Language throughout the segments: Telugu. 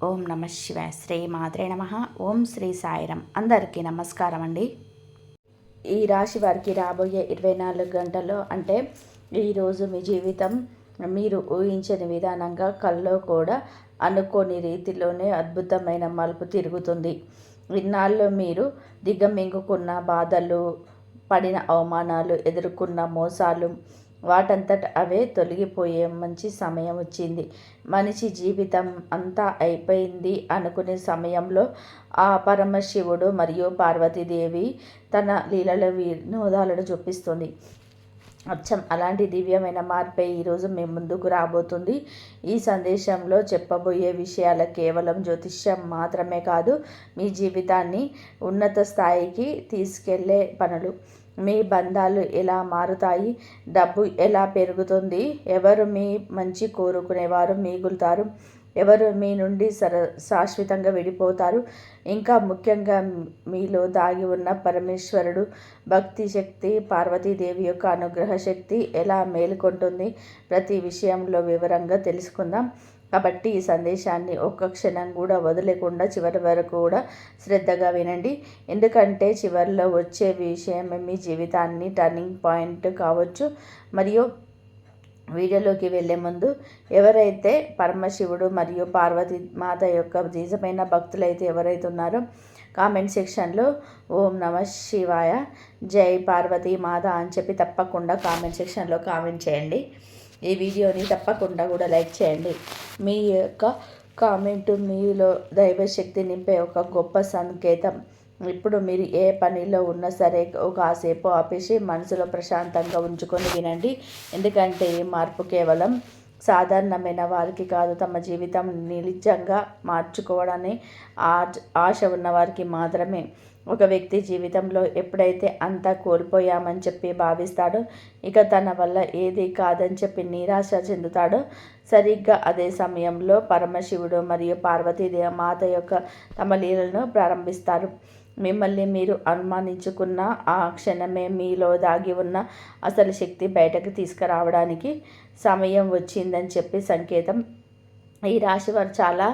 ఓం నమ శివాయ. శ్రీ మాత్రే నమ. ఓం శ్రీ సాయిరం. అందరికీ నమస్కారం అండి. ఈ రాశి వారికి రాబోయే 24 గంటల్లో అంటే ఈరోజు మీ జీవితం మీరు ఊహించని విధానంగా కల్లో కూడా అనుకోని రీతిలోనే అద్భుతమైన మలుపు తిరుగుతుంది. ఇన్నాళ్ళు మీరు దిగమింగుకున్న బాధలు, పడిన అవమానాలు, ఎదుర్కొన్న మోసాలు వాటంతట అవే తొలగిపోయే మంచి సమయం వచ్చింది. మనిషి జీవితం అంతా అయిపోయింది అనుకునే సమయంలో ఆ పరమశివుడు మరియు పార్వతీదేవి తన లీలల వినోదాలను చూపిస్తుంది. అచ్చం అలాంటి దివ్యమైన మార్పే ఈరోజు మీ ముందుకు రాబోతుంది. ఈ సందేశంలో చెప్పబోయే విషయాలు కేవలం జ్యోతిష్యం మాత్రమే కాదు, మీ జీవితాన్ని ఉన్నత స్థాయికి తీసుకెళ్లే పనులు. మీ బంధాలు ఎలా మారుతాయి, డబ్బు ఎలా పెరుగుతుంది, ఎవరు మీ మంచి కోరుకునేవారు మిగులుతారు, ఎవరు మీ నుండి శాశ్వతంగా విడిపోతారు, ఇంకా ముఖ్యంగా మీలో దాగి ఉన్న పరమేశ్వరుడు భక్తి శక్తి, పార్వతీదేవి యొక్క అనుగ్రహ శక్తి ఎలా మేలుకొంటుంది, ప్రతి విషయంలో వివరంగా తెలుసుకుందాం. కాబట్టి ఈ సందేశాన్ని ఒక్క క్షణం కూడా వదిలేకుండా చివరి వరకు కూడా శ్రద్ధగా వినండి. ఎందుకంటే చివరిలో వచ్చే విషయం మీ జీవితాన్ని టర్నింగ్ పాయింట్ కావచ్చు. మరియు వీడియోలోకి వెళ్ళే ముందు ఎవరైతే పరమశివుడు మరియు పార్వతీ మాత యొక్క నిజమైన భక్తులైతే ఎవరైతే ఉన్నారో కామెంట్ సెక్షన్లో ఓం నమ శివాయ, జై పార్వతీ మాత అని చెప్పి తప్పకుండా కామెంట్ సెక్షన్లో కామెంట్ చేయండి. ఈ వీడియోని తప్పకుండా కూడా లైక్ చేయండి. మీ యొక్క కామెంటు మీలో దైవశక్తి నింపే ఒక గొప్ప సంకేతం. ఇప్పుడు మీరు ఏ పనిలో ఉన్నా సరే కాసేపు ఆపేసి మనసులో ప్రశాంతంగా ఉంచుకొని వినండి. ఎందుకంటే ఈ మార్పు కేవలం సాధారణమైన వారికి కాదు, తమ జీవితం నిజంగా మార్చుకోవడాన్ని ఆశ ఉన్న వారికి మాత్రమే. ఒక వ్యక్తి జీవితంలో ఎప్పుడైతే అంతా కోల్పోయామని చెప్పి భావిస్తాడో, ఇక తన వల్ల ఏది కాదని చెప్పి నిరాశ చెందుతాడో, సరిగ్గా అదే సమయంలో పరమశివుడు మరియు పార్వతీదేవి మాత యొక్క తమ లీలను ప్రారంభిస్తారు. మిమ్మల్ని మీరు అనుమానించుకున్న ఆ క్షణమే మీలో దాగి ఉన్న అసలు శక్తి బయటకు తీసుకురావడానికి సమయం వచ్చిందని చెప్పి సంకేతం. ఈ రాశి వారు చాలా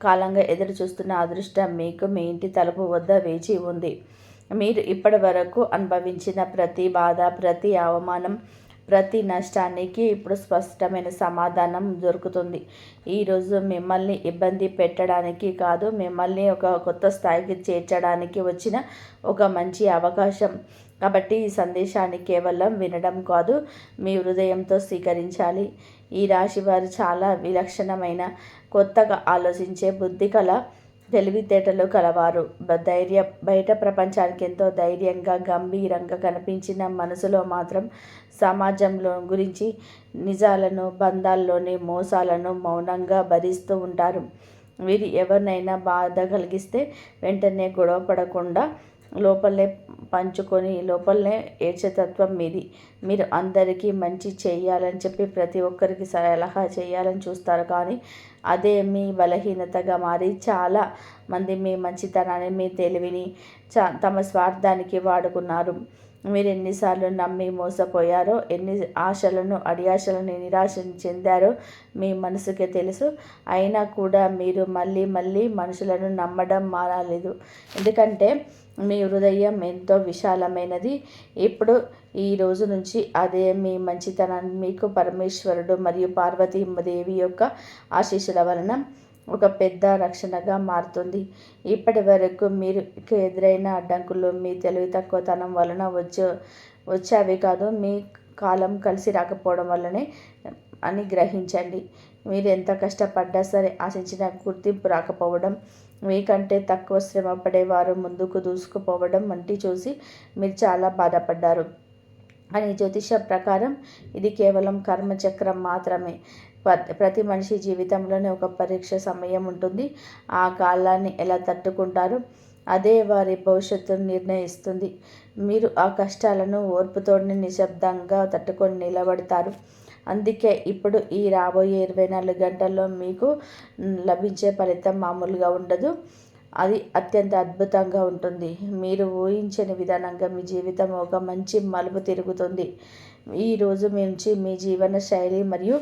కాలంగా ఎదురు చూస్తున్న అదృష్టం మీకు మీ ఇంటి తలుపు వద్ద వేచి ఉంది. మీరు ఇప్పటి వరకు అనుభవించిన ప్రతి బాధ, ప్రతి అవమానం, ప్రతి నష్టానికి ఇప్పుడు స్పష్టమైన సమాధానం దొరుకుతుంది. ఈరోజు మిమ్మల్ని ఇబ్బంది పెట్టడానికి కాదు, మిమ్మల్ని ఒక కొత్త స్థాయికి చేర్చడానికి వచ్చిన ఒక మంచి అవకాశం. కాబట్టి ఈ సందేశాన్ని కేవలం వినడం కాదు, మీ హృదయంతో స్వీకరించాలి. ఈ రాశి వారు చాలా విలక్షణమైన, కొత్తగా ఆలోచించే బుద్ధి కల, తెలివితేటలు కలవారు. బయట ప్రపంచానికి ఎంతో ధైర్యంగా, గంభీరంగా కనిపించిన మనసులో మాత్రం సమాజంలో గురించి, నిజాలను, బంధాల్లోని మోసాలను మౌనంగా భరిస్తూ ఉంటారు. వీరు ఎవరినైనా బాధ కలిగిస్తే వెంటనే గొడవ పడకుండా లోపలే పంచుకొని లోపలనే ఏడ్చేతత్వం మీది. మీరు అందరికీ మంచి చేయాలని చెప్పి ప్రతి ఒక్కరికి సలహా చేయాలని చూస్తారు, కానీ అదే మీ బలహీనతగా మారి చాలా మంది మీ మంచితనాన్ని, మీ తెలివిని తమ స్వార్థానికి వాడుకున్నారు. మీరు ఎన్నిసార్లు నమ్మి మోసపోయారో, ఎన్ని ఆశలను, అడియాశలను నిరాశ చెందారో మీ మనసుకే తెలుసు. అయినా కూడా మీరు మళ్ళీ మనుషులను నమ్మడం మానలేదు. ఎందుకంటే మీ హృదయం ఎంతో విశాలమైనది. ఇప్పుడు ఈ రోజు నుంచి అదే మీ మంచితనాన్ని మీకు పరమేశ్వరుడు మరియు పార్వతీదేవి యొక్క ఆశీస్సుల వలన ఒక పెద్ద రక్షణగా మారుతుంది. ఇప్పటి వరకు మీరు ఎదురైన అడ్డంకులు మీ తెలివి తక్కువతనం వలన వచ్చేవి కాదు, మీ కాలం కలిసి రాకపోవడం వల్లనే అని గ్రహించండి. మీరు ఎంత కష్టపడ్డా సరే ఆశించిన గుర్తింపు రాకపోవడం, మీకంటే తక్కువ శ్రమ పడేవారు ముందుకు దూసుకుపోవడం వంటి చూసి మీరు చాలా బాధపడ్డారు. కానీ జ్యోతిష ప్రకారం ఇది కేవలం కర్మచక్రం మాత్రమే. ప్రతి మనిషి జీవితంలోనే ఒక పరీక్ష సమయం ఉంటుంది. ఆ కాలాన్ని ఎలా తట్టుకుంటారు అదే వారి భవిష్యత్తును నిర్ణయిస్తుంది. మీరు ఆ కష్టాలను ఓర్పుతో నిశ్శబ్దంగా తట్టుకొని నిలబడతారు. అందుకే ఇప్పుడు ఈ రాబోయే 24 గంటల్లో మీకు లభించే ఫలితం మామూలుగా ఉండదు, అది అత్యంత అద్భుతంగా ఉంటుంది. మీరు ఊహించని విధానంగా మీ జీవితం ఒక మంచి మలుపు తిరుగుతుంది. ఈ రోజు నుంచి మీ జీవన శైలి మరియు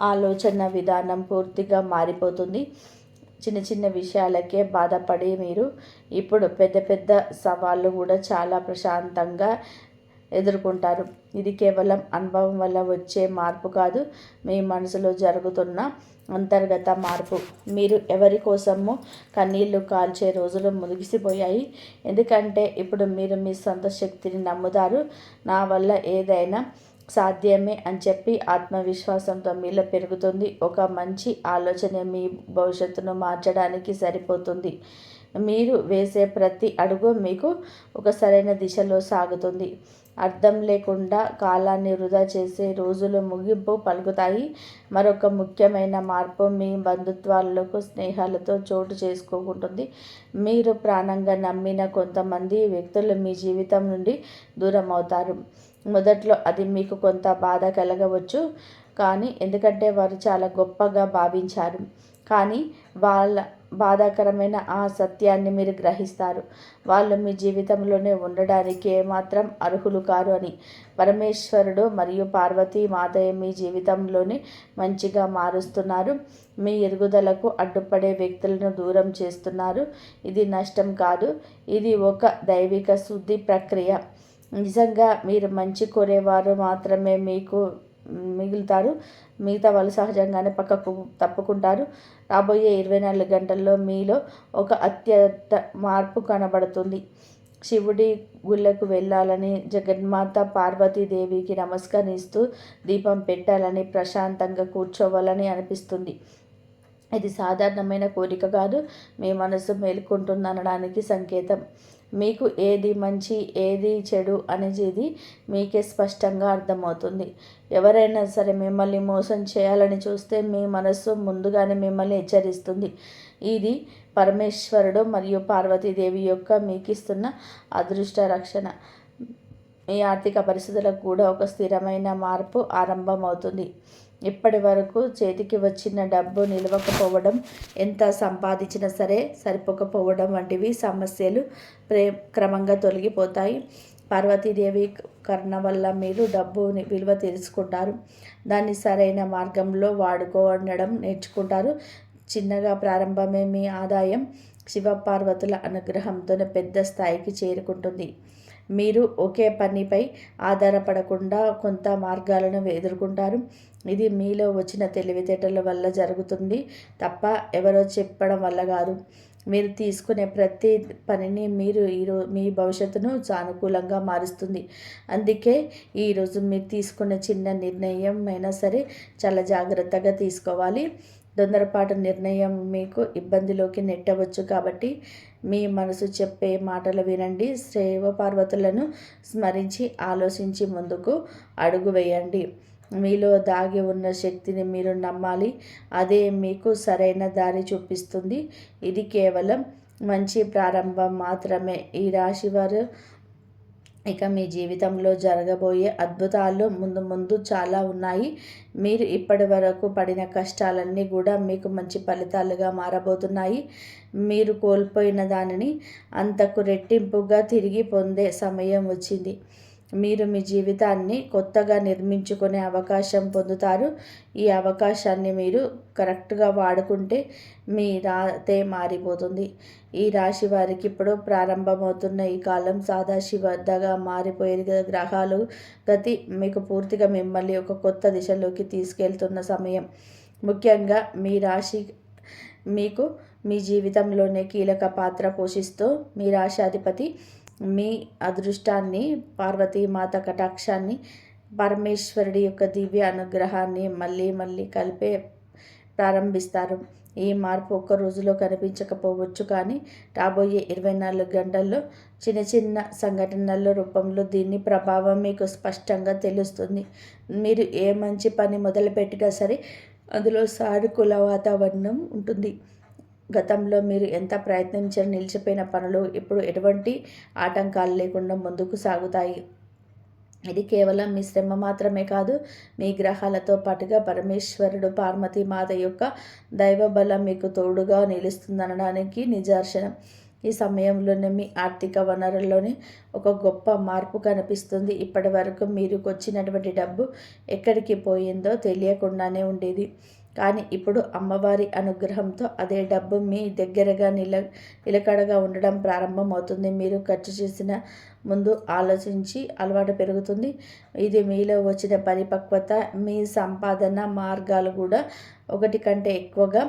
ఆలోచన విధానం పూర్తిగా మారిపోతుంది. చిన్న చిన్న విషయాలకే బాధపడి మీరు ఇప్పుడు పెద్ద పెద్ద సవాళ్ళు కూడా చాలా ప్రశాంతంగా ఎదుర్కొంటారు. ఇది కేవలం అనుభవం వల్ల వచ్చే మార్పు కాదు, మీ మనసులో జరుగుతున్న అంతర్గత మార్పు. మీరు ఎవరి కోసము కన్నీళ్లు కాల్చే రోజులు ముగిసిపోయాయి. ఎందుకంటే ఇప్పుడు మీరు మీ సొంత శక్తిని నమ్ముతారు. నా వల్ల ఏదైనా సాధ్యమే అని చెప్పి ఆత్మవిశ్వాసంతో మీలో పెరుగుతుంది. ఒక మంచి ఆలోచన మీ భవిష్యత్తును మార్చడానికి సరిపోతుంది. మీరు వేసే ప్రతి అడుగు మీకు ఒక సరైన దిశలో సాగుతుంది. అర్థం లేకుండా కాలాన్ని వృధా చేసే రోజులు ముగింపు పలుకుతాయి. మరొక ముఖ్యమైన మార్పు మీ బంధుత్వాలకు, స్నేహాలతో చోటు చేసుకోకుంటుంది. మీరు ప్రాణంగా నమ్మిన కొంతమంది వ్యక్తులు మీ జీవితం నుండి దూరం అవుతారు. మొదట్లో అది మీకు కొంత బాధ కలగవచ్చు, కానీ ఎందుకంటే వారు చాలా గొప్పగా భావించారు. కానీ వాళ్ళ బాధాకరమైన ఆ సత్యాన్ని మీరు గ్రహిస్తారు. వాళ్ళు మీ జీవితంలోనే ఉండడానికి ఏమాత్రం అర్హులు కారు అని. పరమేశ్వరుడు మరియు పార్వతీ మాతయ్య మీ జీవితంలోని మంచిగా మారుస్తున్నారు. మీ ఎదుగుదలకు అడ్డుపడే వ్యక్తులను దూరం చేస్తున్నారు. ఇది నష్టం కాదు, ఇది ఒక దైవిక శుద్ధి ప్రక్రియ. నిజంగా మీరు మంచి కోరేవారు మాత్రమే మీకు మిగులుతారు. మిగతా వాళ్ళు సహజంగానే పక్కకు తప్పుకుంటారు. రాబోయే 24 గంటల్లో మీలో ఒక అత్యంత మార్పు కనబడుతుంది. శివుడి గుళ్ళకు వెళ్ళాలని, జగన్మాత పార్వతీదేవికి నమస్కరిస్తూ దీపం పెట్టాలని, ప్రశాంతంగా కూర్చోవాలని అనిపిస్తుంది. ఇది సాధారణమైన కోరిక కాదు, మీ మనసు మేలుకుంటుందనడానికి సంకేతం. మీకు ఏది మంచి, ఏది చెడు అనేది మీకే స్పష్టంగా అర్థమవుతుంది. ఎవరైనా సరే మిమ్మల్ని మోసం చేయాలని చూస్తే మీ మనస్సు ముందుగానే మిమ్మల్ని హెచ్చరిస్తుంది. ఇది పరమేశ్వరుడు మరియు పార్వతీదేవి యొక్క మీకు ఇస్తున్న అదృష్ట రక్షణ. మీ ఆర్థిక పరిస్థితులకు కూడా ఒక స్థిరమైన మార్పు ఆరంభమవుతుంది. ఇప్పటి వరకు చేతికి వచ్చిన డబ్బు నిలవకపోవడం, ఎంత సంపాదించినా సరే సరిపోకపోవడం వంటివి సమస్యలు క్రమంగా తొలగిపోతాయి. పార్వతీదేవి కరుణ వల్ల మీరు డబ్బు విలువ తెలుసుకుంటారు. దాన్ని సరైన మార్గంలో వాడుకోవడం నేర్చుకుంటారు. చిన్నగా ప్రారంభమే మీ ఆదాయం శివపార్వతుల అనుగ్రహంతో పెద్ద స్థాయికి చేరుకుంటుంది. మీరు ఒకే పనిపై ఆధారపడకుండా కొంత మార్గాలను ఎదుర్కొంటారు. ఇది మీలో వచ్చిన తెలివితేటల వల్ల జరుగుతుంది తప్ప ఎవరో చెప్పడం వల్ల కాదు. మీరు తీసుకునే ప్రతి పనిని మీ భవిష్యత్తును సానుకూలంగా మారుస్తుంది. అందుకే ఈరోజు మీరు తీసుకున్న చిన్న నిర్ణయం అయినా సరే చాలా జాగ్రత్తగా తీసుకోవాలి. తొందరపాటు నిర్ణయం మీకు ఇబ్బందిలోకి నెట్టవచ్చు. కాబట్టి మీ మనసు చెప్పే మాటలు వినండి. శివపార్వతులను స్మరించి ఆలోచించి ముందుకు అడుగు వేయండి. మీలో దాగి ఉన్న శక్తిని మీరు నమ్మాలి. అదే మీకు సరైన దారి చూపిస్తుంది. ఇది కేవలం మంచి ప్రారంభం మాత్రమే. ఈ రాశివారు ఇక మీ జీవితంలో జరగబోయే అద్భుతాలు ముందు చాలా ఉన్నాయి. మీరు ఇప్పటి వరకు పడిన కష్టాలన్నీ కూడా మీకు మంచి ఫలితాలుగా మారబోతున్నాయి. మీరు కోల్పోయిన దానిని అంతకు రెట్టింపుగా తిరిగి పొందే సమయం వచ్చింది. మీరు మీ జీవితాన్ని కొత్తగా నిర్మించుకునే అవకాశం పొందుతారు. ఈ అవకాశాన్ని మీరు కరెక్ట్గా వాడుకుంటే మీ రాతే మారిపోతుంది. ఈ రాశి వారికి ఇప్పుడు ప్రారంభమవుతున్న ఈ కాలం సాదాశివద్దగా మారిపోయే గ్రహాలు గతి మీకు పూర్తిగా మిమ్మల్ని ఒక కొత్త దిశలోకి తీసుకెళ్తున్న సమయం. ముఖ్యంగా మీ రాశి మీకు మీ జీవితంలోనే కీలక పాత్ర పోషిస్తూ మీ రాశాధిపతి మీ అదృష్టాన్ని, పార్వతీమాత కటాక్షాన్ని, పరమేశ్వరుడి యొక్క దివ్య అనుగ్రహాన్ని మళ్ళీ కలిపే ప్రారంభిస్తారు. ఈ మార్పు ఒక్క రోజులో కనిపించకపోవచ్చు, కానీ రాబోయే 24 గంటల్లో చిన్న సంఘటనల రూపంలో దీని ప్రభావం మీకు స్పష్టంగా తెలుస్తుంది. మీరు ఏ మంచి పని మొదలుపెట్టినా సరే అందులో సానుకూల వాతావరణం ఉంటుంది. గతంలో మీరు ఎంత ప్రయత్నించిన నిలిచిపోయిన పనులు ఇప్పుడు ఎటువంటి ఆటంకాలు లేకుండా ముందుకు సాగుతాయి. ఇది కేవలం మీ శ్రమ మాత్రమే కాదు, మీ గ్రహాలతో పాటుగా పరమేశ్వరుడు పార్వతీమాత యొక్క దైవబలం మీకు తోడుగా నిలుస్తుందనడానికి నిదర్శనం. ఈ సమయంలోనే మీ ఆర్థిక వనరుల్లోనే ఒక గొప్ప మార్పు కనిపిస్తుంది. ఇప్పటి వరకు మీకు వచ్చినటువంటి డబ్బు ఎక్కడికి పోయిందో తెలియకుండానే ఉండేది. కానీ ఇప్పుడు అమ్మవారి అనుగ్రహంతో అదే డబ్బు మీ దగ్గరగా నిలకడగా ఉండడం ప్రారంభమవుతుంది. మీరు ఖర్చు చేసిన ముందు ఆలోచించి అలవాటు పెరుగుతుంది. ఇది మీలో వచ్చిన పరిపక్వత. మీ సంపాదన మార్గాలు కూడా ఒకటి కంటే ఎక్కువగా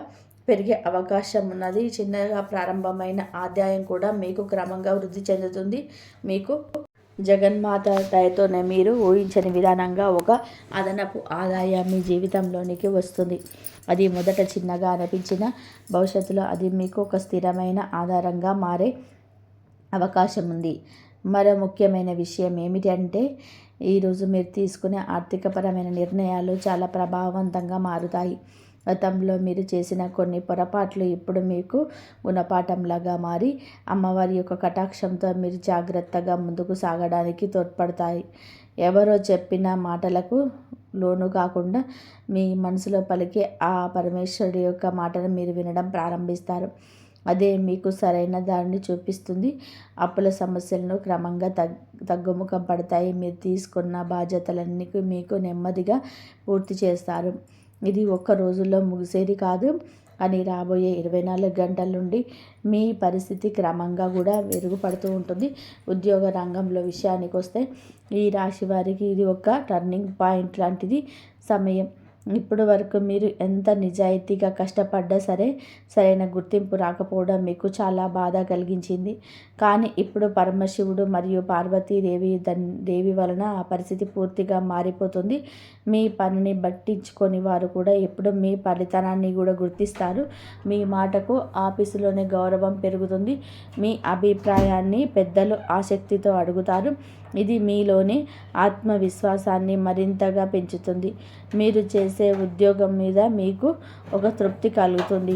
పెరిగే అవకాశం ఉన్నది. చిన్నగా ప్రారంభమైన ఆదాయం కూడా మీకు క్రమంగా వృద్ధి చెందుతుంది. మీకు జగన్మాత దయతోనే మీరు ఊహించని విధానంగా ఒక అదనపు ఆదాయం మీ జీవితంలోనికి వస్తుంది. అది మొదట చిన్నగా అనిపించిన భవిష్యత్తులో అది మీకు ఒక స్థిరమైన ఆధారంగా మారే అవకాశం ఉంది. మరో ముఖ్యమైన విషయం ఏమిటి అంటే, ఈరోజు మీరు తీసుకునే ఆర్థికపరమైన నిర్ణయాలు చాలా ప్రభావవంతంగా మారుతాయి. గతంలో మీరు చేసిన కొన్ని పొరపాట్లు ఇప్పుడు మీకు గుణపాఠంలాగా మారి అమ్మవారి యొక్క కటాక్షంతో మీరు జాగ్రత్తగా ముందుకు సాగడానికి తోడ్పడతాయి. ఎవరో చెప్పిన మాటలకు లోను కాకుండా మీ మనసులో పలికే ఆ పరమేశ్వరుడి యొక్క మాటను మీరు వినడం ప్రారంభిస్తారు. అదే మీకు సరైన దారిని చూపిస్తుంది. అప్పుల సమస్యలను క్రమంగా తగ్గుముఖం పడతాయి. మీరు తీసుకున్న బాధ్యతలన్నీ మీకు నెమ్మదిగా పూర్తి చేస్తారు. ఇది ఒక్క రోజుల్లో ముగిసేది కాదు, అని రాబోయే 24 గంటల నుండి మీ పరిస్థితి క్రమంగా కూడా మెరుగుపడుతూ ఉంటుంది. ఉద్యోగ రంగంలో విషయానికి వస్తే ఈ రాశి వారికి ఇది ఒక టర్నింగ్ పాయింట్ లాంటిది సమయం. ఇప్పటి వరకు మీరు ఎంత నిజాయితీగా కష్టపడ్డా సరే సరైన గుర్తింపు రాకపోవడం మీకు చాలా బాధ కలిగించింది. కానీ ఇప్పుడు పరమశివుడు మరియు దేవి వలన ఆ పరిస్థితి పూర్తిగా మారిపోతుంది. మీ పనిని పట్టించుకొని వారు కూడా ఎప్పుడు మీ ఫలితాన్ని కూడా గుర్తిస్తారు. మీ మాటకు ఆఫీసులోనే గౌరవం పెరుగుతుంది. మీ అభిప్రాయాన్ని పెద్దలు ఆసక్తితో అడుగుతారు. ఇది మీలోని ఆత్మవిశ్వాసాన్ని మరింతగా పెంచుతుంది. మీరు చేసే ఉద్యోగం మీద మీకు ఒక తృప్తి కలుగుతుంది.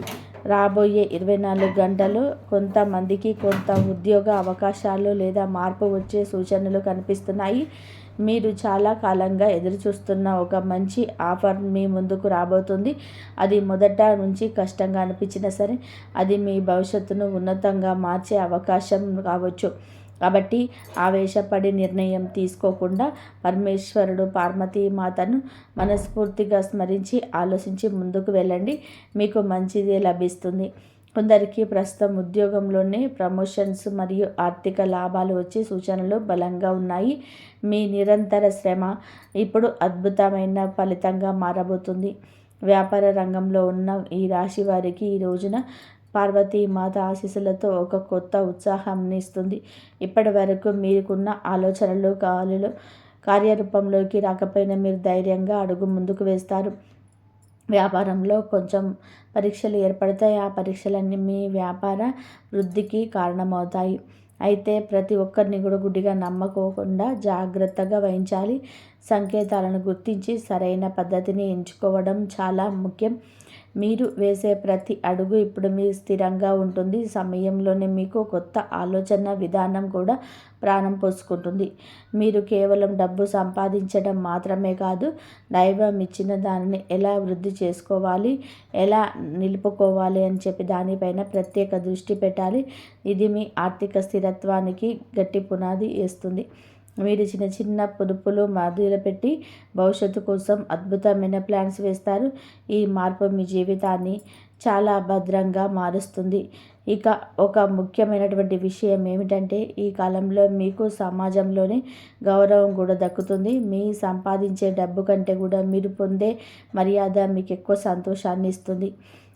రాబోయే 24 గంటలు కొంతమందికి కొంత ఉద్యోగ అవకాశాలు లేదా మార్పు వచ్చే సూచనలు కనిపిస్తున్నాయి. మీరు చాలా కాలంగా ఎదురుచూస్తున్న ఒక మంచి ఆఫర్ మీ ముందుకు రాబోతుంది. అది మొదట నుంచి కష్టంగా అనిపించినా సరే అది మీ భవిష్యత్తును ఉన్నతంగా మార్చే అవకాశం కావచ్చు. కాబట్టి ఆవేశపడి నిర్ణయం తీసుకోకుండా పరమేశ్వరుడు పార్వతీమాతను మనస్ఫూర్తిగా స్మరించి ఆలోచించి ముందుకు వెళ్ళండి. మీకు మంచిదే లభిస్తుంది. కొందరికి ప్రస్తుతం ఉద్యోగంలోనే ప్రమోషన్స్ మరియు ఆర్థిక లాభాలు వచ్చే సూచనలు బలంగా ఉన్నాయి. మీ నిరంతర శ్రమ ఇప్పుడు అద్భుతమైన ఫలితంగా మారబోతుంది. వ్యాపార రంగంలో ఉన్న ఈ రాశి వారికి ఈ రోజున పార్వతీమాత ఆశీస్సులతో ఒక కొత్త ఉత్సాహాన్ని ఇస్తుంది. ఇప్పటి వరకు మీకున్న ఆలోచనలు కార్యరూపంలోకి రాకపోయినా మీరు ధైర్యంగా అడుగు ముందుకు వేస్తారు. వ్యాపారంలో కొంచెం పరీక్షలు ఏర్పడతాయి. ఆ పరీక్షలన్నీ మీ వ్యాపార వృద్ధికి కారణమవుతాయి. అయితే ప్రతి ఒక్కరిని కూడా గుడ్డిగా నమ్మకోకుండా జాగ్రత్తగా వహించాలి. సంకేతాలను గుర్తించి సరైన పద్ధతిని ఎంచుకోవడం చాలా ముఖ్యం. మీరు వేసే ప్రతి అడుగు ఇప్పుడు మీ స్థిరంగా ఉంటుంది. సమయంలోనే మీకు కొత్త ఆలోచన విధానం కూడా ప్రాణం పోసుకుంటుంది. మీరు కేవలం డబ్బు సంపాదించడం మాత్రమే కాదు, దైవం ఇచ్చిన దానిని ఎలా వృద్ధి చేసుకోవాలి, ఎలా నిలుపుకోవాలి అని చెప్పి దానిపైన ప్రత్యేక దృష్టి పెట్టాలి. ఇది మీ ఆర్థిక స్థిరత్వానికి గట్టి పునాది వేస్తుంది. మీరు చిన్న చిన్న పొదుపులు మొదలుపెట్టి భవిష్యత్తు కోసం అద్భుతమైన ప్లాన్స్ వేస్తారు. ఈ మార్పు మీ జీవితాన్ని చాలా భద్రంగా మారుస్తుంది. ఇక ఒక ముఖ్యమైనటువంటి విషయం ఏమిటంటే, ఈ కాలంలో మీకు సమాజంలోనే గౌరవం కూడా దక్కుతుంది. మీ సంపాదించే డబ్బు కంటే కూడా మీరు పొందే మర్యాద మీకు ఎక్కువ సంతోషాన్ని ఇస్తుంది.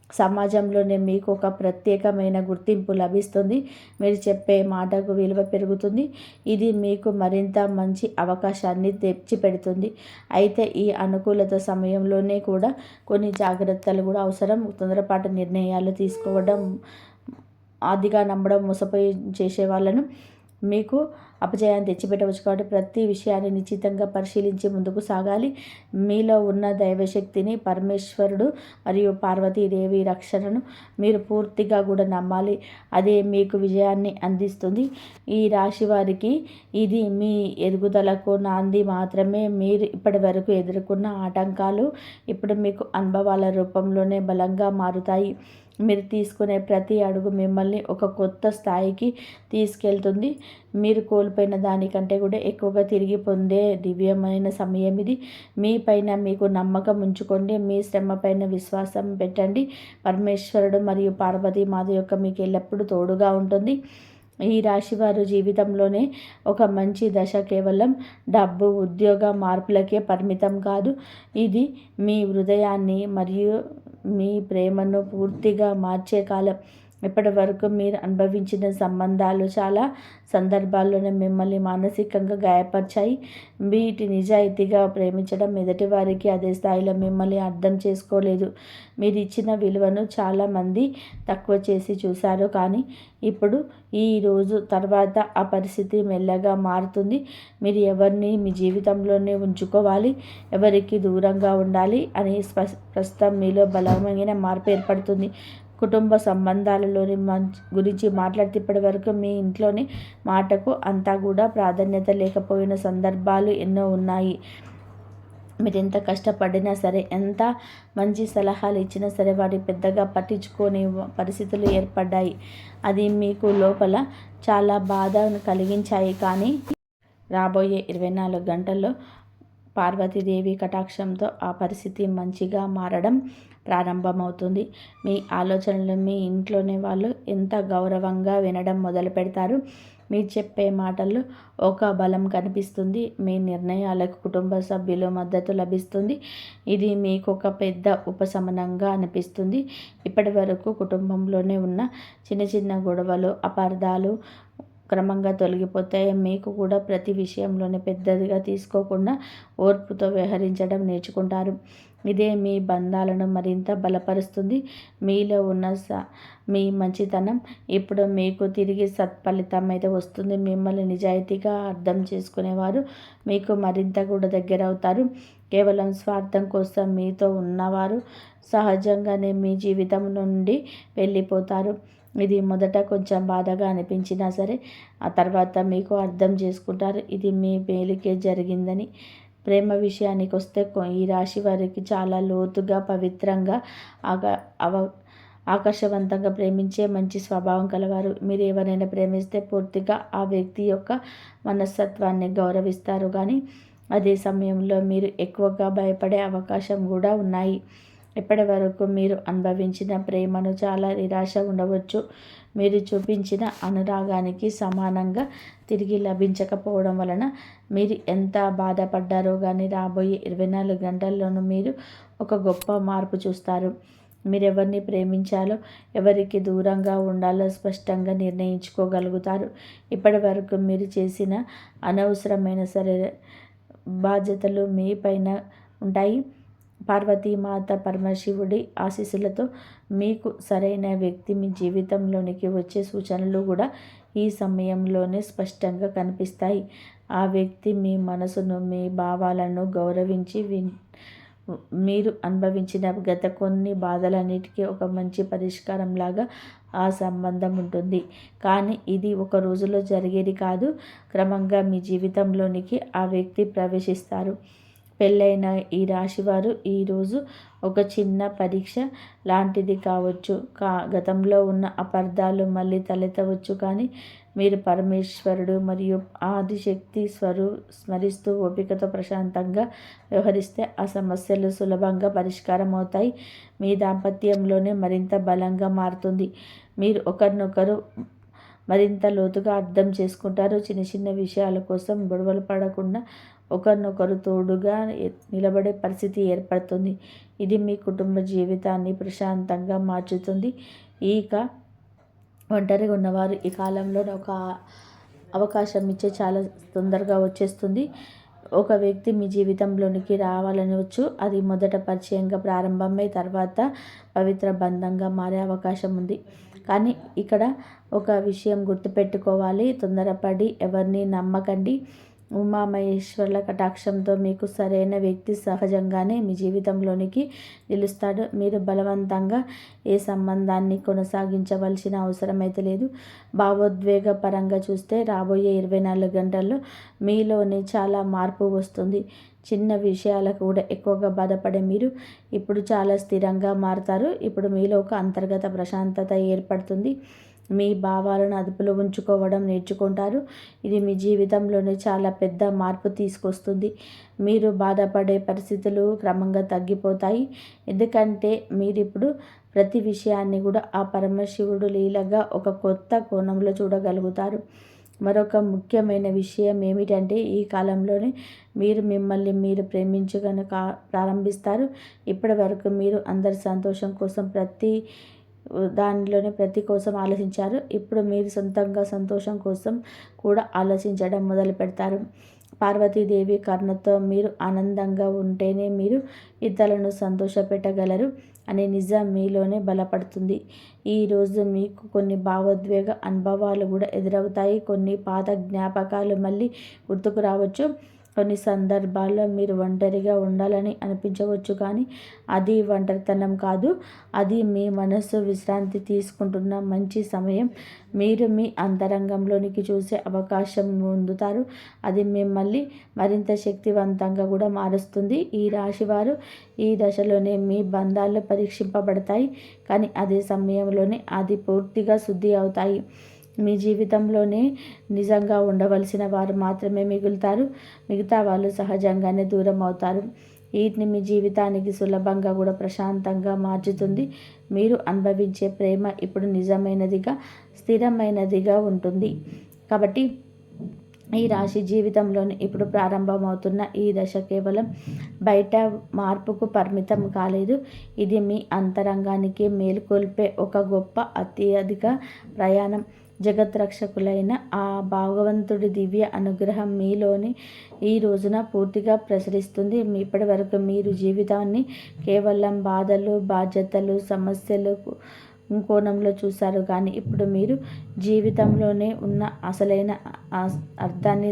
సమాజంలోనే మీకు ఒక ప్రత్యేకమైన గుర్తింపు లభిస్తుంది. మీరు చెప్పే మాటకు విలువ పెరుగుతుంది. ఇది మీకు మరింత మంచి అవకాశాన్ని తెచ్చిపెడుతుంది. అయితే ఈ అనుకూలత సమయంలోనే కూడా కొన్ని జాగ్రత్తలు కూడా అవసరం. తొందరపాటు నిర్ణయాలు తీసుకోవడం, అతిగా నమ్మడం మోసపోయి చేసే వాళ్ళను మీకు అపజయాన్ని తెచ్చిపెట్టవచ్చు. కాబట్టి ప్రతి విషయాన్ని నిశ్చితంగా పరిశీలించి ముందుకు సాగాలి. మీలో ఉన్న దైవశక్తిని, పరమేశ్వరుడు మరియు పార్వతీదేవి రక్షణను మీరు పూర్తిగా కూడా నమ్మాలి. అదే మీకు విజయాన్ని అందిస్తుంది. ఈ రాశి వారికి ఇది మీ ఎదుగుదలకు నాంది మాత్రమే. మీరు ఇప్పటి వరకు ఎదుర్కొన్న ఆటంకాలు ఇప్పుడు మీకు అనుభవాల రూపంలోనే బలంగా మారుతాయి. మీరు తీసుకునే ప్రతి అడుగు మిమ్మల్ని ఒక కొత్త స్థాయికి తీసుకెళ్తుంది. మీరు కోల్పోయిన దానికంటే కూడా ఎక్కువగా తిరిగి పొందే దివ్యమైన సమయం ఇది. మీ పైన మీకు నమ్మకం ఉంచుకోండి. మీ శ్రమ పైన విశ్వాసం పెట్టండి. పరమేశ్వరుడు మరియు పార్వతీమాత యొక్క మీకు ఎల్లప్పుడూ తోడుగా ఉంటుంది. ఈ రాశి వారు జీవితంలోనే ఒక మంచి దశ కేవలం డబ్బు, ఉద్యోగ మార్పులకే పరిమితం కాదు. ఇది మీ హృదయాన్ని మరియు మీ ప్రేమను పూర్తిగా మార్చే కాలం. ఇప్పటి వరకు మీరు అనుభవించిన సంబంధాలు చాలా సందర్భాల్లోనే మిమ్మల్ని మానసికంగా గాయపరిచాయి. వీటి నిజాయితీగా ప్రేమించడం ఎదుటి వారికి అదే స్థాయిలో మిమ్మల్ని అర్థం చేసుకోలేదు. మీరు ఇచ్చిన విలువను చాలామంది తక్కువ చేసి చూశారు. కానీ ఇప్పుడు ఈ రోజు తర్వాత ఆ పరిస్థితి మెల్లగా మారుతుంది. మీరు ఎవరిని మీ జీవితంలోనే ఉంచుకోవాలి, ఎవరికి దూరంగా ఉండాలి అని ప్రస్తుతం మీలో బలమైన మార్పు ఏర్పడుతుంది. కుటుంబ సంబంధాలలోని గురించి మాట్లాడితే ఇప్పటి వరకు మీ ఇంట్లోని మాటకు అంతా కూడా ప్రాధాన్యత లేకపోయిన సందర్భాలు ఎన్నో ఉన్నాయి. మీరు ఎంత కష్టపడినా సరే, ఎంత మంచి సలహాలు ఇచ్చినా సరే వాటి పెద్దగా పట్టించుకోని పరిస్థితులు ఏర్పడ్డాయి. అది మీకు లోపల చాలా బాధను కలిగించాయి. కానీ రాబోయే 24 గంటల్లో పార్వతీదేవి కటాక్షంతో ఆ పరిస్థితి మంచిగా మారడం ప్రారంభమవుతుంది. మీ ఆలోచనలు మీ ఇంట్లోనే వాళ్ళు ఎంత గౌరవంగా వినడం మొదలు పెడతారు. మీరు చెప్పే మాటల్లో ఒక బలం కనిపిస్తుంది. మీ నిర్ణయాలకు కుటుంబ సభ్యుల మద్దతు లభిస్తుంది. ఇది మీకు ఒక పెద్ద ఉపశమనంగా అనిపిస్తుంది. ఇప్పటి వరకు కుటుంబంలోనే ఉన్న చిన్న చిన్న గొడవలు, అపార్థాలు క్రమంగా తొలగిపోతాయి. మీకు కూడా ప్రతి విషయంలోనే పెద్దదిగా తీసుకోకుండా ఓర్పుతో వ్యవహరించడం నేర్చుకుంటారు. ఇదే మీ బంధాలను మరింత బలపరుస్తుంది. మీలో ఉన్న మీ మంచితనం ఇప్పుడు మీకు తిరిగి సత్ఫలితం అయితే వస్తుంది. మిమ్మల్ని నిజాయితీగా అర్థం చేసుకునేవారు మీకు మరింత కూడా దగ్గర అవుతారు. కేవలం స్వార్థం కోసం మీతో ఉన్నవారు సహజంగానే మీ జీవితం నుండి వెళ్ళిపోతారు. ఇది మొదట కొంచెం బాధగా అనిపించినా సరే ఆ తర్వాత మీకు అర్థం చేసుకుంటారు ఇది మీ మేలుకే జరిగిందని. ప్రేమ విషయానికి వస్తే ఈ రాశి వారికి చాలా లోతుగా, పవిత్రంగా, ఆకర్షవంతంగా ప్రేమించే మంచి స్వభావం కలవారు. మీరు ఎవరైనా ప్రేమిస్తే పూర్తిగా ఆ వ్యక్తి యొక్క మనస్తత్వాన్ని గౌరవిస్తారు. కానీ అదే సమయంలో మీరు ఎక్కువగా భయపడే అవకాశం కూడా ఉన్నాయి. ఇప్పటి వరకు మీరు అనుభవించిన ప్రేమను చాలా నిరాశ ఉండవచ్చు. మీరు చూపించిన అనురాగానికి సమానంగా తిరిగి లభించకపోవడం వలన మీరు ఎంత బాధపడ్డారో కానీ రాబోయే 24 గంటల్లోనూ మీరు ఒక గొప్ప మార్పు చూస్తారు. మీరు ఎవరిని ప్రేమించాలో, ఎవరికి దూరంగా ఉండాలో స్పష్టంగా నిర్ణయించుకోగలుగుతారు. ఇప్పటి వరకు మీరు చేసిన అనవసరమైన బాధ్యతలు మీ పైన ఉంటాయి. పార్వతీమాత, పరమశివుడి ఆశీస్సులతో మీకు సరైన వ్యక్తి మీ జీవితంలోనికి వచ్చే సూచనలు కూడా ఈ సమయంలోనే స్పష్టంగా కనిపిస్తాయి. ఆ వ్యక్తి మీ మనసును, మీ భావాలను గౌరవించి మీరు అనుభవించిన గత కొన్ని బాధలన్నిటికీ ఒక మంచి పరిష్కారంలాగా ఆ సంబంధం ఉంటుంది. కానీ ఇది ఒక రోజులో జరిగేది కాదు. క్రమంగా మీ జీవితంలోనికి ఆ వ్యక్తి ప్రవేశిస్తారు. పెళ్ళైన ఈ రాశివారు ఈరోజు ఒక చిన్న పరీక్ష లాంటిది కావచ్చు. గతంలో ఉన్న అపార్థాలు మళ్ళీ తలెత్తవచ్చు. కానీ మీరు పరమేశ్వరుడు మరియు ఆదిశక్తి స్మరిస్తూ ఓపికతో ప్రశాంతంగా వ్యవహరిస్తే ఆ సమస్యలు సులభంగా పరిష్కారం అవుతాయి. మీ దాంపత్యంలోనే మరింత బలంగా మారుతుంది. మీరు ఒకరినొకరు మరింత లోతుగా అర్థం చేసుకుంటారు. చిన్న చిన్న విషయాల కోసం గొడవలు పడకుండా ఒకరినొకరు తోడుగా నిలబడే పరిస్థితి ఏర్పడుతుంది. ఇది మీ కుటుంబ జీవితాన్ని ప్రశాంతంగా మార్చుతుంది. ఇక ఒంటరిగా ఉన్నవారు ఈ కాలంలో ఒక అవకాశం ఇచ్చే చాలా తొందరగా వచ్చేస్తుంది. ఒక వ్యక్తి మీ జీవితంలోనికి రావాలని వచ్చు. అది మొదట పరిచయంగా ప్రారంభమై తర్వాత పవిత్ర బంధంగా మారే అవకాశం ఉంది. కానీ ఇక్కడ ఒక విషయం గుర్తుపెట్టుకోవాలి. తొందరపడి ఎవరిని నమ్మకండి. ఉమామహేశ్వరుల కటాక్షంతో మీకు సరైన వ్యక్తి సహజంగానే మీ జీవితంలోనికి నిలుస్తాడు. మీరు బలవంతంగా ఏ సంబంధాన్ని కొనసాగించవలసిన అవసరం అయితే లేదు. భావోద్వేగ పరంగా చూస్తే రాబోయే 24 గంటల్లో మీలోనే చాలా మార్పు వస్తుంది. చిన్న విషయాలకు కూడా ఎక్కువగా బాధపడే మీరు ఇప్పుడు చాలా స్థిరంగా మారుతారు. ఇప్పుడు మీలో ఒక అంతర్గత ప్రశాంతత ఏర్పడుతుంది. మీ భావాలను అదుపులో ఉంచుకోవడం నేర్చుకుంటారు. ఇది మీ జీవితంలోనే చాలా పెద్ద మార్పు తీసుకొస్తుంది. మీరు బాధపడే పరిస్థితులు క్రమంగా తగ్గిపోతాయి. ఎందుకంటే మీరిప్పుడు ప్రతి విషయాన్ని కూడా ఆ పరమశివుడు లీలగా ఒక కొత్త కోణంలో చూడగలుగుతారు. మరొక ముఖ్యమైన విషయం ఏమిటంటే ఈ కాలంలోనే మీరు మిమ్మల్ని మీరు ప్రేమించగన ప్రారంభిస్తారు. ఇప్పటి వరకు మీరు అందరి సంతోషం కోసం ప్రతి కోసం ఆలోచించారు. ఇప్పుడు మీరు సొంతంగా సంతోషం కోసం కూడా ఆలోచించడం మొదలు పెడతారు. పార్వతీదేవి కరుణతో మీరు ఆనందంగా ఉంటేనే మీరు ఇతరులను సంతోషపెట్టగలరు అనే నిజం మీలోనే బలపడుతుంది. ఈరోజు మీకు కొన్ని భావోద్వేగ అనుభవాలు కూడా ఎదురవుతాయి. కొన్ని పాత జ్ఞాపకాలు మళ్ళీ గుర్తుకు రావచ్చు. కొన్ని సందర్భాల్లో మీరు ఒంటరిగా ఉండాలని అనిపించవచ్చు, కానీ అది ఒంటరితనం కాదు. అది మీ మనసు విశ్రాంతి తీసుకుంటున్న మంచి సమయం. మీరు మీ అంతరంగంలోనికి చూసే అవకాశం పొందుతారు. అది మిమ్మల్ని మరింత శక్తివంతంగా కూడా మారుస్తుంది. ఈ రాశివారు ఈ దశలోనే మీ బంధాలు పరీక్షింపబడతాయి, కానీ అదే సమయంలోనే అది పూర్తిగా శుద్ధి అవుతాయి. మీ జీవితంలోనే నిజంగా ఉండవలసిన వారు మాత్రమే మిగులుతారు. మిగతా వాళ్ళు సహజంగానే దూరం అవుతారు. వీటిని మీ జీవితానికి సులభంగా కూడా ప్రశాంతంగా మార్చుతుంది. మీరు అనుభవించే ప్రేమ ఇప్పుడు నిజమైనదిగా, స్థిరమైనదిగా ఉంటుంది. కాబట్టి ఈ రాశి జీవితంలోని ఇప్పుడు ప్రారంభమవుతున్న ఈ దశ కేవలం బయట మార్పుకు పరిమితం కాలేదు. ఇది మీ అంతరంగానికి మేలుకొల్పే ఒక గొప్ప అత్యధిక ప్రయాణం. జగద్రక్షకులైన ఆ భగవంతుడి దివ్య అనుగ్రహం మీలోని ఈ రోజున పూర్తిగా ప్రసరిస్తుంది. ఇప్పటి వరకు మీరు జీవితాన్ని కేవలం బాధలు, బాధ్యతలు, సమస్యలు కోణంలో చూశారు, కానీ ఇప్పుడు మీరు జీవితంలోనే ఉన్న అసలైన అర్థాన్ని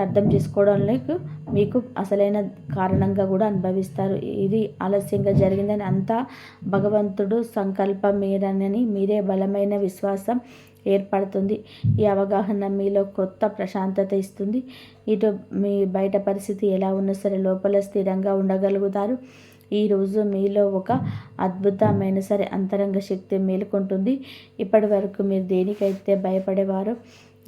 అర్థం చేసుకోవడంలో మీకు అసలైన కారణంగా కూడా అనుభవిస్తారు. ఇది ఆలస్యంగా జరిగిందని అంతా భగవంతుడు సంకల్పమేనని మీరే బలమైన విశ్వాసం ఏర్పడుతుంది. ఈ అవగాహన మీలో కొత్త ప్రశాంతత ఇస్తుంది. ఇటు మీ బయట పరిస్థితి ఎలా ఉన్నా సరే లోపల స్థిరంగా ఉండగలుగుతారు. ఈరోజు మీలో ఒక అద్భుతమైన సరే అంతరంగ శక్తి మేలుకుంటుంది. ఇప్పటి వరకు మీరు దేనికైతే భయపడేవారో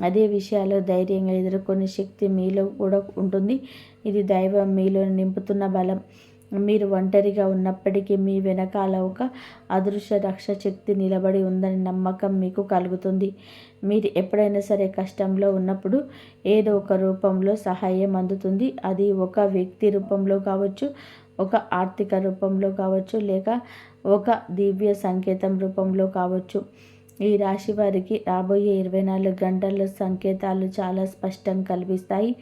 అదే విషయాలు ధైర్యంగా ఎదుర్కొనే శక్తి మీలో కూడా ఉంటుంది. ఇది దైవం మీలో నింపుతున్న బలం. మీరు ఒంటరిగా ఉన్నప్పటికీ మీ వెనకాల ఒక అదృశ్య రక్ష శక్తి నిలబడి ఉందని నమ్మకం మీకు కలుగుతుంది. మీరు ఎప్పుడైనా సరే కష్టంలో ఉన్నప్పుడు ఏదో ఒక రూపంలో సహాయం అందుతుంది. అది ఒక వ్యక్తి రూపంలో కావచ్చు, ఒక ఆర్థిక రూపంలో కావచ్చు, లేక ఒక దివ్య సంకేతం రూపంలో కావచ్చు. ఈ రాశి వారికి రాబోయే 24 గంటల సంకేతాలు చాలా స్పష్టం కల్పిస్తాయి.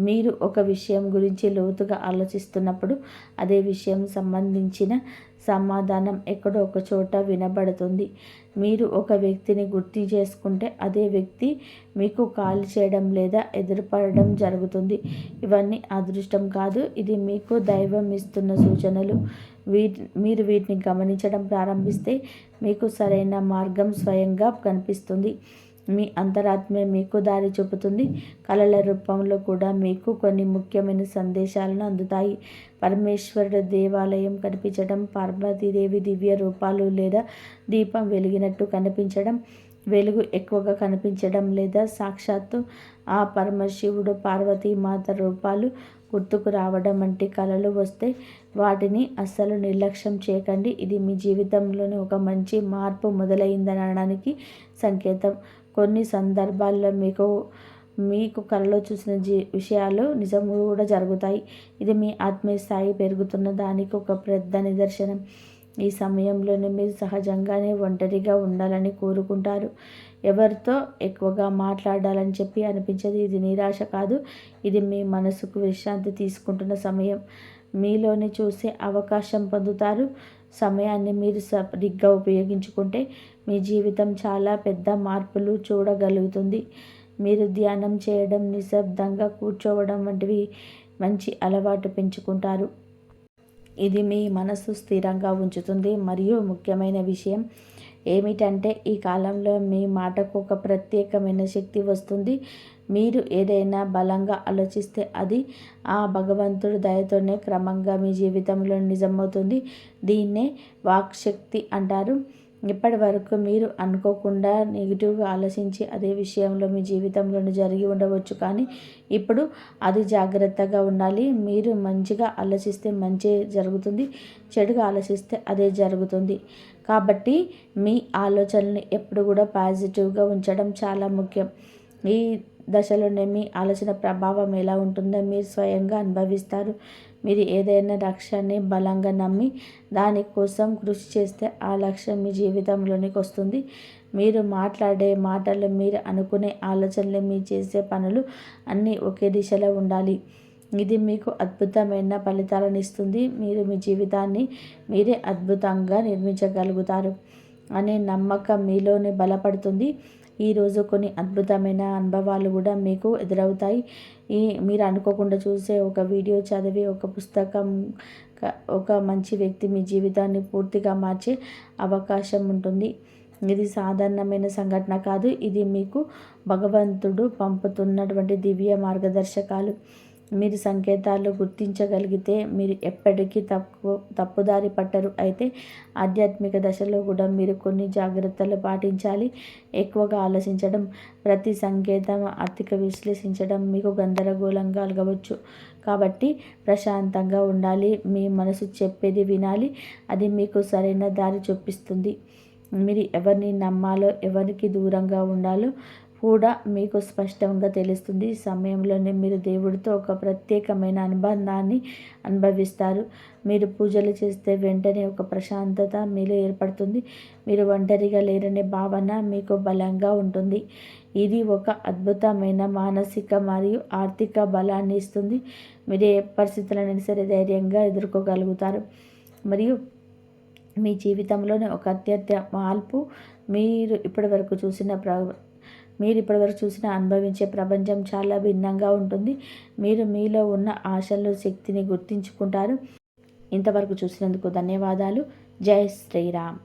మీరు ఒక విషయం గురించి లోతుగా ఆలోచిస్తున్నప్పుడు అదే విషయం సంబంధించిన సమాధానం ఎక్కడో ఒక చోట వినబడుతుంది. మీరు ఒక వ్యక్తిని గుర్తు చేసుకుంటే అదే వ్యక్తి మీకు కాల్ చేయడం లేదా ఎదురుపడడం జరుగుతుంది. ఇవన్నీ అదృష్టం కాదు, ఇది మీకు దైవం ఇస్తున్న సూచనలు. మీరు వీటిని గమనించడం ప్రారంభిస్తే మీకు సరైన మార్గం స్వయంగా కనిపిస్తుంది. మీ అంతరాత్మే మీకు దారి చూపుతుంది. కళల రూపంలో కూడా మీకు కొన్ని ముఖ్యమైన సందేశాలను అందుతాయి. పరమేశ్వరుడు దేవాలయం కనిపించడం, పార్వతీదేవి దివ్య రూపాలు లేదా దీపం వెలిగినట్టు కనిపించడం, వెలుగు ఎక్కువగా కనిపించడం లేదా సాక్షాత్తు ఆ పరమశివుడు పార్వతీమాత రూపాలు గుర్తుకు రావడం వంటి కళలు వస్తే వాటిని అస్సలు నిర్లక్ష్యం చేయకండి. ఇది మీ జీవితంలోని ఒక మంచి మార్పు మొదలైందనడానికి సంకేతం. కొన్ని సందర్భాల్లో మీకు కలలో చూసిన విషయాలు నిజం కూడా జరుగుతాయి. ఇది మీ ఆత్మీయ స్థాయి పెరుగుతున్న దానికి ఒక పెద్ద నిదర్శనం. ఈ సమయంలోనే మీరు సహజంగానే ఒంటరిగా ఉండాలని కోరుకుంటారు. ఎవరితో ఎక్కువగా మాట్లాడాలని చెప్పి అనిపించదు. ఇది నిరాశ కాదు, ఇది మీ మనసుకు విశ్రాంతి తీసుకుంటున్న సమయం. మీలోని చూసే అవకాశం పొందుతారు. సమయాన్ని మీరు సరిగ్గా ఉపయోగించుకుంటే మీ జీవితం చాలా పెద్ద మార్పులు చూడగలుగుతుంది. మీరు ధ్యానం చేయడం, నిశ్శబ్దంగా కూర్చోవడం వంటివి మంచి అలవాటు పెంచుకుంటారు. ఇది మీ మనసు స్థిరంగా ఉంచుతుంది. మరియు ముఖ్యమైన విషయం ఏమిటంటే ఈ కాలంలో మీ మాటకు ఒక ప్రత్యేకమైన శక్తి వస్తుంది. మీరు ఏదైనా బలంగా ఆలోచిస్తే అది ఆ భగవంతుడి దయతోనే క్రమంగా మీ జీవితంలో నిజమవుతుంది. దీన్నే వాక్శక్తి అంటారు. ఇప్పటి వరకు మీరు అనుకోకుండా నెగిటివ్గా ఆలోచించి అదే విషయంలో మీ జీవితంలోనే జరిగి ఉండవచ్చు. కానీ ఇప్పుడు అది జాగ్రత్తగా ఉండాలి. మీరు మంచిగా ఆలోచిస్తే మంచి జరుగుతుంది, చెడుగా ఆలోచిస్తే అదే జరుగుతుంది. కాబట్టి మీ ఆలోచనల్ని ఎప్పుడు కూడా పాజిటివ్గా ఉంచడం చాలా ముఖ్యం. ఈ దశలోనే మీ ఆలోచన ప్రభావం ఎలా ఉంటుందో మీరు స్వయంగా అనుభవిస్తారు. మీరు ఏదైనా లక్ష్యాన్ని బలంగా నమ్మి దానికోసం కృషి చేస్తే ఆ లక్ష్యం మీ జీవితంలోనికి వస్తుంది. మీరు మాట్లాడే మాటలు, మీరు అనుకునే ఆలోచనలు, మీరు చేసే పనులు అన్నీ ఒకే దిశలో ఉండాలి. ఇది మీకు అద్భుతమైన ఫలితాలను ఇస్తుంది. మీరు మీ జీవితాన్ని మీరే అద్భుతంగా నిర్మించగలుగుతారు అనే నమ్మకం మీలోనే బలపడుతుంది. ఈరోజు కొన్ని అద్భుతమైన అనుభవాలు కూడా మీకు ఎదురవుతాయి. మీరు అనుకోకుండా చూసే ఒక వీడియో, చదివే ఒక పుస్తకం, ఒక మంచి వ్యక్తి మీ జీవితాన్ని పూర్తిగా మార్చే అవకాశం ఉంటుంది. ఇది సాధారణమైన సంఘటన కాదు. ఇది మీకు భగవంతుడు పంపుతున్నటువంటి దివ్య మార్గదర్శకాలు. మీరు సంకేతాలు గుర్తించగలిగితే మీరు ఎప్పటికీ తప్పుదారి పట్టరు. అయితే ఆధ్యాత్మిక దశలో కూడా మీరు కొన్ని జాగ్రత్తలు పాటించాలి. ఎక్కువగా ఆలోచించడం, ప్రతి సంకేతం ఆర్థిక విశ్లేషించడం మీకు గందరగోళంగా కలగవచ్చు. కాబట్టి ప్రశాంతంగా ఉండాలి. మీ మనసు చెప్పేది వినాలి. అది మీకు సరైన దారి చూపిస్తుంది. మీరు ఎవరిని నమ్మాలో, ఎవరికి దూరంగా ఉండాలో కూడా మీకు స్పష్టంగా తెలుస్తుంది. సమయంలోనే మీరు దేవుడితో ఒక ప్రత్యేకమైన అనుబంధాన్ని అనుభవిస్తారు. మీరు పూజలు చేస్తే వెంటనే ఒక ప్రశాంతత మీలో ఏర్పడుతుంది. మీరు ఒంటరిగా లేరనే భావన మీకు బలంగా ఉంటుంది. ఇది ఒక అద్భుతమైన మానసిక మరియు ఆర్థిక బలాన్ని ఇస్తుంది. మీరు ఏ పరిస్థితులైనా సరే ధైర్యంగా ఎదుర్కోగలుగుతారు. మరియు మీ జీవితంలోనే ఒక అత్యంత మార్పు మీరు ఇప్పటివరకు చూసిన అనుభవించే ప్రపంచం చాలా భిన్నంగా ఉంటుంది. మీరు మీలో ఉన్న ఆశలు, శక్తిని గుర్తించుకుంటారు. ఇంతవరకు చూసినందుకు ధన్యవాదాలు. జై శ్రీరామ్.